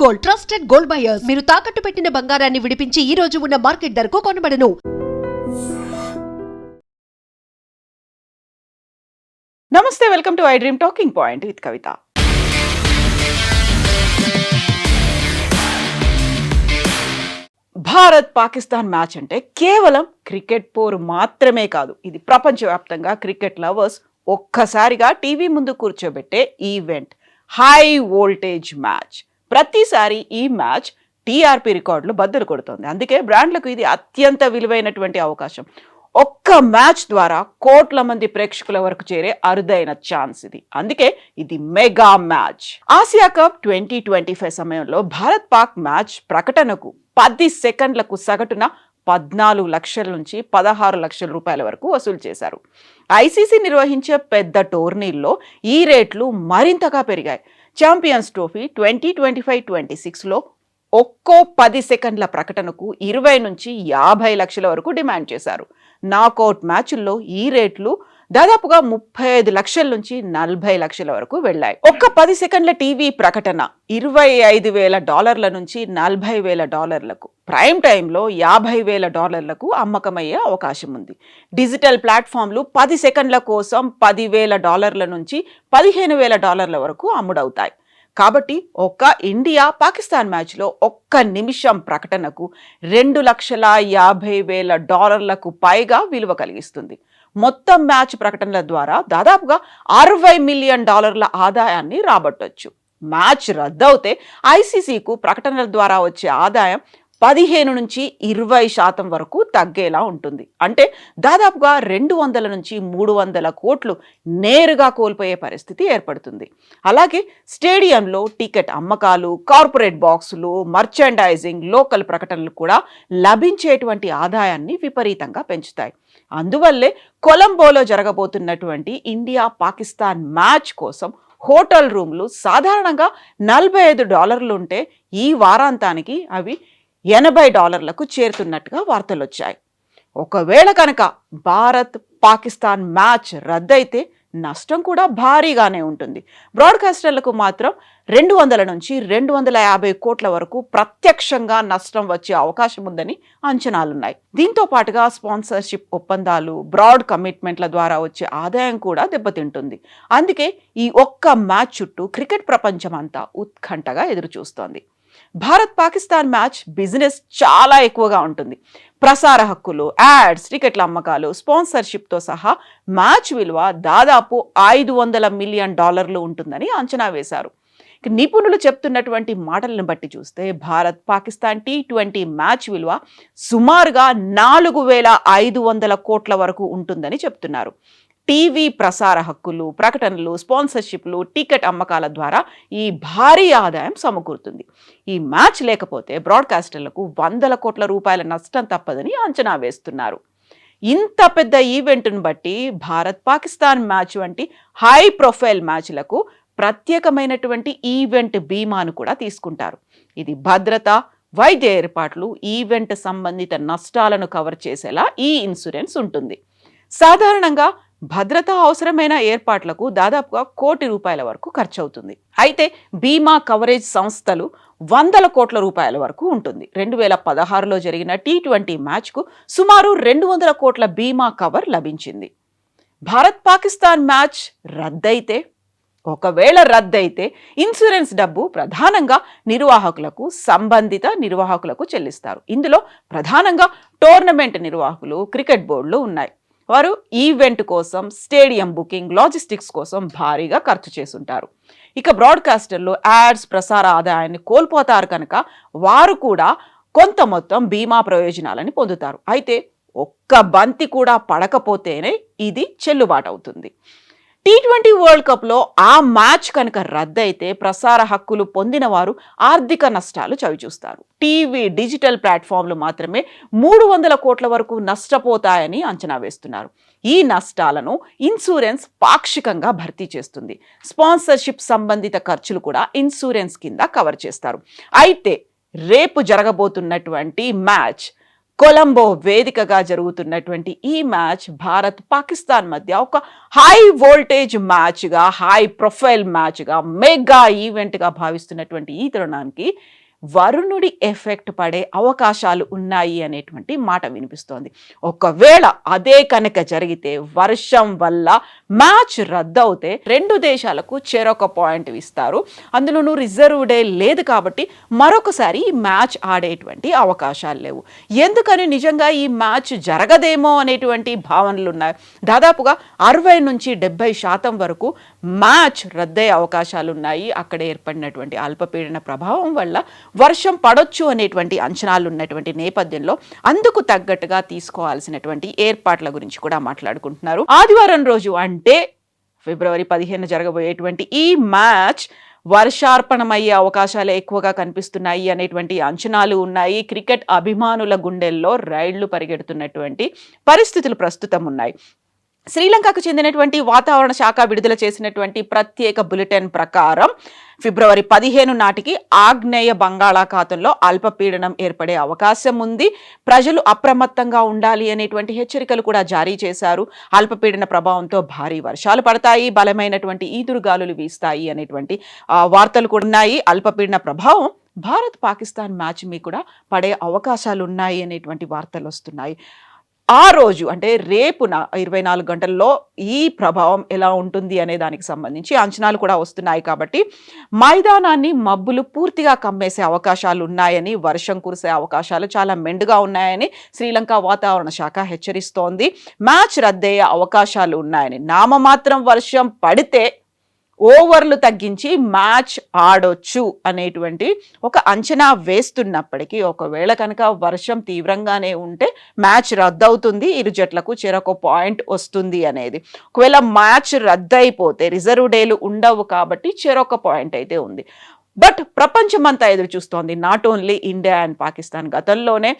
Gold, trusted gold buyers. మీరు తాకట్టు పెట్టిన బంగారాన్ని విడిపించి ఈ రోజు ఉన్న మార్కెట్ ధరకు కొనబడను. నమస్తే, welcome to I dream talking point with Kavitha. Bharat Pakistan match అంటే కేవలం క్రికెట్ పోరు మాత్రమే కాదు, ఇది ప్రపంచవ్యాప్తంగా క్రికెట్ లవర్స్ ఒక్కసారిగా టీవీ ముందు కూర్చోబెట్టే ఈవెంట్. High voltage match. ప్రతిసారి ఈ మ్యాచ్ టీఆర్పీ రికార్డులు బద్దలు కొడుతుంది. అందుకే బ్రాండ్లకు ఇది అత్యంత విలువైనటువంటి అవకాశం. ఒక్క మ్యాచ్ ద్వారా కోట్ల మంది ప్రేక్షకుల వరకు చేరే అరుదైన ఛాన్స్ ఇది. అందుకే ఇది మెగా మ్యాచ్. ఆసియా కప్ 2025 సమయంలో భారత్ పాక్ మ్యాచ్ ప్రకటనకు 10 సెకండ్లకు సగటున 14 లక్షల నుంచి 16 లక్షల రూపాయల వరకు వసూలు చేశారు. ఐసీసీ నిర్వహించే పెద్ద టోర్నీల్లో ఈ రేట్లు మరింతగా పెరిగాయి. ఛాంపియన్స్ ట్రోఫీ 2025-26లో ఒక్కో 10 సెకండ్ల ప్రకటనకు 20 నుంచి 50 లక్షల వరకు డిమాండ్ చేశారు. నాకౌట్ మ్యాచ్ల్లో ఈ రేట్లు దాదాపుగా 35 లక్షల నుంచి 40 లక్షల వరకు వెళ్ళాయి. ఒక్క 10 సెకండ్ల టీవీ ప్రకటన $25,000 నుంచి $40,000, ప్రైమ్ టైంలో $50,000 అమ్మకమయ్యే అవకాశం ఉంది. డిజిటల్ ప్లాట్ఫామ్లు 10 సెకండ్ల కోసం $10,000 నుంచి $15,000 వరకు అమ్ముడవుతాయి. కాబట్టి ఒక్క ఇండియా పాకిస్తాన్ మ్యాచ్లో ఒక్క నిమిషం ప్రకటనకు $2,50,000 పైగా విలువ కలిగిస్తుంది. మొత్తం మ్యాచ్ ప్రకటనల ద్వారా దాదాపుగా $60 మిలియన్ ఆదాయాన్ని రాబట్టొచ్చు. మ్యాచ్ రద్దవుతే ఐసీసీకు ప్రకటనల ద్వారా వచ్చే ఆదాయం 15 నుంచి 20% వరకు తగ్గేలా ఉంటుంది. అంటే దాదాపుగా 200 నుంచి 300 కోట్లు నేరుగా కోల్పోయే పరిస్థితి ఏర్పడుతుంది. అలాగే స్టేడియంలో టికెట్ అమ్మకాలు, కార్పొరేట్ బాక్సులు, మర్చెండైజింగ్, లోకల్ ప్రకటనలు కూడా లభించేటువంటి ఆదాయాన్ని విపరీతంగా పెంచుతాయి. అందువల్లే కొలంబోలో జరగబోతున్నటువంటి ఇండియా పాకిస్తాన్ మ్యాచ్ కోసం హోటల్ రూమ్లు సాధారణంగా $45 ఉంటే ఈ వారాంతానికి అవి $80లకు చేరుతున్నట్టుగా వార్తలు వచ్చాయి. ఒకవేళ కనుక భారత్ పాకిస్తాన్ మ్యాచ్ రద్దయితే నష్టం కూడా భారీగానే ఉంటుంది. బ్రాడ్కాస్టర్లకు మాత్రం 200 నుంచి 250 కోట్ల వరకు ప్రత్యక్షంగా నష్టం వచ్చే అవకాశం ఉందని అంచనాలున్నాయి. దీంతో పాటుగా స్పాన్సర్షిప్ ఒప్పందాలు, బ్రాడ్ కమిట్మెంట్ల ద్వారా వచ్చే ఆదాయం కూడా దెబ్బతింటుంది. అందుకే ఈ ఒక్క మ్యాచ్ చుట్టూ క్రికెట్ ప్రపంచం అంతా ఉత్కంఠగా ఎదురుచూస్తోంది. భారత్ పాకిస్తాన్ మ్యాచ్ బిజినెస్ చాలా ఎక్కువగా ఉంటుంది. ప్రసార హక్కులు, యాడ్స్, టికెట్ల అమ్మకాలు, స్పాన్సర్షిప్తో సహా మ్యాచ్ విలువ దాదాపు $500 మిలియన్ ఉంటుందని అంచనా వేశారు. నిపుణులు చెప్తున్నటువంటి మాటలను బట్టి చూస్తే భారత్ పాకిస్తాన్ T20 మ్యాచ్ విలువ సుమారుగా 4,500 కోట్ల వరకు ఉంటుందని చెప్తున్నారు. టీవీ ప్రసార హక్కులు, ప్రకటనలు, స్పాన్సర్షిప్లు, టికెట్ అమ్మకాల ద్వారా ఈ భారీ ఆదాయం సమకూరుతుంది. ఈ మ్యాచ్ లేకపోతే బ్రాడ్కాస్టర్లకు $100 కోట్ల నష్టం తప్పదని అంచనా వేస్తున్నారు. ఇంత పెద్ద ఈవెంట్ను బట్టి భారత్ పాకిస్తాన్ మ్యాచ్ వంటి హై ప్రొఫైల్ మ్యాచ్లకు ప్రత్యేకమైనటువంటి ఈవెంట్ బీమాను కూడా తీసుకుంటారు. ఇది భద్రత, వైద్య ఏర్పాట్లు, ఈవెంట్ సంబంధిత నష్టాలను కవర్ చేసేలా ఈ ఇన్సూరెన్స్ ఉంటుంది. సాధారణంగా భద్రత అవసరమైన ఏర్పాట్లకు దాదాపుగా ₹1 కోటి వరకు ఖర్చు అవుతుంది. అయితే బీమా కవరేజ్ సంస్థలు $100 కోట్ల వరకు ఉంటుంది. 2016లో జరిగిన T20 మ్యాచ్కు సుమారు 200 కోట్ల బీమా కవర్ లభించింది. భారత్ పాకిస్తాన్ మ్యాచ్ ఒకవేళ రద్దయితే ఇన్సూరెన్స్ డబ్బు ప్రధానంగా సంబంధిత నిర్వాహకులకు చెల్లిస్తారు. ఇందులో ప్రధానంగా టోర్నమెంట్ నిర్వాహకులు, క్రికెట్ బోర్డులు ఉన్నాయి. వారు ఈవెంట్ కోసం, స్టేడియం బుకింగ్, లాజిస్టిక్స్ కోసం భారీగా ఖర్చు చేసుంటారు. ఇక బ్రాడ్కాస్టర్లు యాడ్స్, ప్రసార ఆదాయాన్ని కోల్పోతారు కనుక వారు కూడా కొంత మొత్తం బీమా ప్రయోజనాలని పొందుతారు. అయితే ఒక్క బంతి కూడా పడకపోతేనే ఇది చెల్లుబాటు అవుతుంది. T20 వరల్డ్ కప్లో ఆ మ్యాచ్ కనుక రద్దయితే ప్రసార హక్కులు పొందిన వారు ఆర్థిక నష్టాలు చవిచూస్తారు. టీవీ, డిజిటల్ ప్లాట్ఫామ్లు మాత్రమే $300 కోట్ల వరకు నష్టపోతాయని అంచనా వేస్తున్నారు. ఈ నష్టాలను ఇన్సూరెన్స్ పాక్షికంగా భర్తీ చేస్తుంది. స్పాన్సర్షిప్ సంబంధిత ఖర్చులు కూడా ఇన్సూరెన్స్ కింద కవర్ చేస్తారు. అయితే రేపు జరగబోతున్నటువంటి మ్యాచ్ కొలంబో వేదికగా జరుగుతున్నటువంటి ఈ మ్యాచ్ భారత్ పాకిస్తాన్ మధ్య ఒక హై వోల్టేజ్ మ్యాచ్గా, హై ప్రొఫైల్ మ్యాచ్గా, మెగా ఈవెంట్గా భావిస్తున్నటువంటి ఈ తరుణానికి వరుణుడి ఎఫెక్ట్ పడే అవకాశాలు ఉన్నాయి అనేటువంటి మాట వినిపిస్తోంది. ఒకవేళ అదే కనుక జరిగితే, వర్షం వల్ల మ్యాచ్ రద్దవుతే రెండు దేశాలకు చెరొక పాయింట్ ఇస్తారు. అందులోనూ రిజర్వ్ డే లేదు కాబట్టి మరొకసారి ఈ మ్యాచ్ ఆడేటువంటి అవకాశాలు లేవు. ఎందుకని నిజంగా ఈ మ్యాచ్ జరగదేమో అనేటువంటి భావనలు ఉన్నాయి. దాదాపుగా 60 నుంచి 70% వరకు మ్యాచ్ రద్దయ్యే అవకాశాలు ఉన్నాయి. అక్కడ ఏర్పడినటువంటి అల్పపీడన ప్రభావం వల్ల వర్షం పడొచ్చు అనేటువంటి అంచనాలు ఉన్నటువంటి నేపథ్యంలో అందుకు తగ్గట్టుగా తీసుకోవాల్సినటువంటి ఏర్పాట్ల గురించి కూడా మాట్లాడుకుంటున్నారు. ఆదివారం రోజు అంటే ఫిబ్రవరి 15 జరగబోయేటువంటి ఈ మ్యాచ్ వర్షార్పణమయ్యే అవకాశాలు ఎక్కువగా కనిపిస్తున్నాయి అనేటువంటి అంచనాలు ఉన్నాయి. క్రికెట్ అభిమానుల గుండెల్లో రైళ్లు పరిగెడుతున్నటువంటి పరిస్థితులు ప్రస్తుతం ఉన్నాయి. శ్రీలంకకు చెందినటువంటి వాతావరణ శాఖ విడుదల చేసినటువంటి ప్రత్యేక బులెటిన్ ప్రకారం ఫిబ్రవరి 15 నాటికి ఆగ్నేయ బంగాళాఖాతంలో అల్పపీడనం ఏర్పడే అవకాశం ఉంది. ప్రజలు అప్రమత్తంగా ఉండాలి అనేటువంటి హెచ్చరికలు కూడా జారీ చేశారు. అల్పపీడన ప్రభావంతో భారీ వర్షాలు పడతాయి, బలమైనటువంటి ఈదురుగాలులు వీస్తాయి అనేటువంటి వార్తలు కూడా ఉన్నాయి. అల్పపీడన ప్రభావం భారత్ పాకిస్తాన్ మ్యాచ్ మీద కూడా పడే అవకాశాలు ఉన్నాయి అనేటువంటి వార్తలు వస్తున్నాయి. ఆ రోజు అంటే రేపున 24 గంటల్లో ఈ ప్రభావం ఎలా ఉంటుంది అనే దానికి సంబంధించి అంచనాలు కూడా వస్తున్నాయి. కాబట్టి మైదానాన్ని మబ్బులు పూర్తిగా కమ్మేసే అవకాశాలు ఉన్నాయని, వర్షం కురిసే అవకాశాలు చాలా మెండుగా ఉన్నాయని శ్రీలంక వాతావరణ శాఖ హెచ్చరిస్తోంది. మ్యాచ్ రద్దయ్యే అవకాశాలు ఉన్నాయని, నామమాత్రం వర్షం పడితే ఓవర్లు తగ్గించి మ్యాచ్ ఆడొచ్చు అనేటువంటి ఒక అంచనా వేస్తున్నప్పటికీ, ఒకవేళ కనుక వర్షం తీవ్రంగానే ఉంటే మ్యాచ్ రద్దవుతుంది, ఇరు జట్లకు చెరొక పాయింట్ వస్తుంది అనేది. ఒకవేళ మ్యాచ్ రద్దయిపోతే రిజర్వ్ డేలు ఉండవు కాబట్టి చెరొక పాయింట్ అయితే ఉంది. బట్ ప్రపంచమంతా ఎదురు చూస్తోంది, not only India and Pakistan. గతంలోనే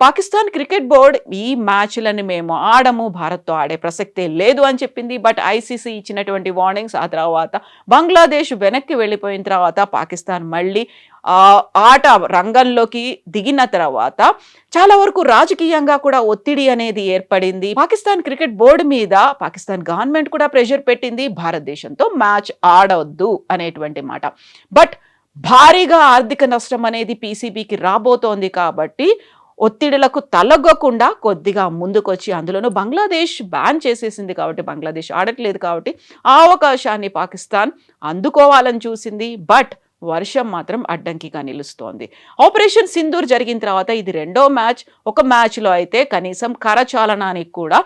పాకిస్తాన్ క్రికెట్ బోర్డ్ ఈ మ్యాచ్లను మేము ఆడము, భారత్తో ఆడే ప్రసక్తే లేదు అని చెప్పింది. బట్ ఐసీసీ ఇచ్చినటువంటి వార్నింగ్స్, ఆ తర్వాత బంగ్లాదేశ్ వెనక్కి వెళ్ళిపోయిన తర్వాత పాకిస్తాన్ మళ్ళీ ఆట రంగంలోకి దిగిన తర్వాత చాలా వరకు రాజకీయంగా కూడా ఒత్తిడి అనేది ఏర్పడింది. పాకిస్తాన్ క్రికెట్ బోర్డు మీద పాకిస్తాన్ గవర్నమెంట్ కూడా ప్రెషర్ పెట్టింది, భారతదేశంతో మ్యాచ్ ఆడవద్దు అనేటువంటి మాట. బట్ భారీగా ఆర్థిక నష్టం అనేది పీసీబీకి రాబోతోంది కాబట్టి ఒత్తిడులకు తలగకుండా కొద్దిగా ముందుకొచ్చి, అందులోనూ బంగ్లాదేశ్ బ్యాన్ చేసేసింది కాబట్టి, బంగ్లాదేశ్ ఆడట్లేదు కాబట్టి ఆ అవకాశాన్ని పాకిస్తాన్ అందుకోవాలని చూసింది. బట్ వర్షం మాత్రం అడ్డంకిగా నిలుస్తోంది. ఆపరేషన్ సింధూర్ జరిగిన తర్వాత ఇది రెండో మ్యాచ్. ఒక మ్యాచ్లో అయితే కనీసం కరచాలనానికి కూడా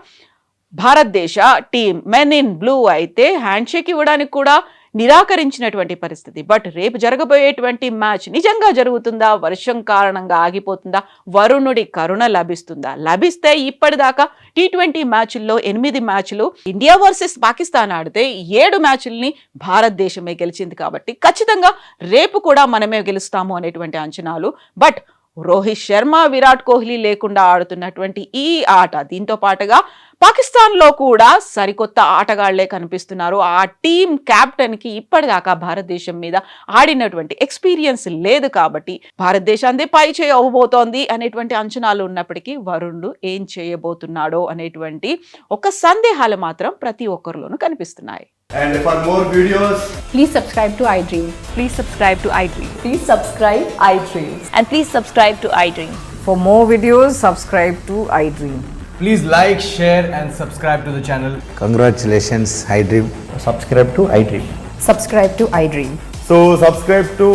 భారతదేశ టీం మెన్ ఇన్ బ్లూ అయితే హ్యాండ్ షేక్ ఇవ్వడానికి కూడా నిరాకరించినటువంటి పరిస్థితి. బట్ రేపు జరగబోయేటువంటి మ్యాచ్ నిజంగా జరుగుతుందా? వర్షం కారణంగా ఆగిపోతుందా? వరుణుడి కరుణ లభిస్తుందా? లభిస్తే ఇప్పటిదాకా T20 మ్యాచ్ల్లో 8 మ్యాచ్లు ఇండియా వర్సెస్ పాకిస్తాన్ ఆడితే 7 మ్యాచ్ల్ని భారతదేశమే గెలిచింది. కాబట్టి ఖచ్చితంగా రేపు కూడా మనమే గెలుస్తాము అనేటువంటి అంచనాలు. బట్ రోహిత్ శర్మ, విరాట్ కోహ్లీ లేకుండా ఆడుతున్నటువంటి ఈ ఆట, దీంతో పాటుగా పాకిస్తాన్లో కూడా సరికొత్త ఆటగాళ్లే కనిపిస్తున్నారు. ఆ టీం క్యాప్టెన్కి ఇప్పటిదాకా భారతదేశం మీద ఆడినటువంటి ఎక్స్పీరియన్స్ లేదు కాబట్టి భారతదేశాన్ని పై చేయబోతోంది అనేటువంటి అంచనాలు ఉన్నప్పటికీ వరుణుడు ఏం చేయబోతున్నాడో అనేటువంటి ఒక సందేహాలు మాత్రం ప్రతి ఒక్కరిలోనూ కనిపిస్తున్నాయి. And for more videos, Please subscribe to iDream. Please subscribe to iDream. Please subscribe iDream. And please subscribe to iDream. For more videos, subscribe to iDream. please like, share and subscribe to the channel. Congratulations, iDream. subscribe to iDream. Subscribe to iDream. So subscribe to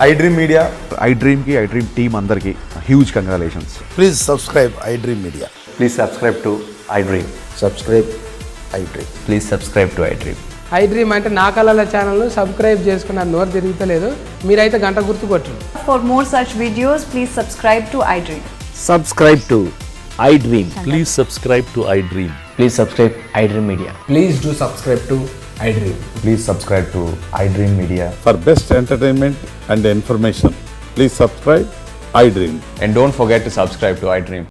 iDream Media. iDream ki iDream team andarki huge congratulations. Please subscribe iDream Media. Please subscribe to iDream. Subscribe iDream. Please subscribe to iDream. iDream అంటే నా కళల ఛానల్ను subscribe చేసుకున్న నోరు తిరుగుతలేదు, మీరైతే గంట గుర్తు కొట్టండి. For more such videos, please subscribe to iDream. Subscribe to iDream. Please subscribe to iDream. Please subscribe iDream Media. Please do subscribe to iDream. Please subscribe to iDream Media. For best entertainment and information, please subscribe iDream. And don't forget to subscribe to iDream.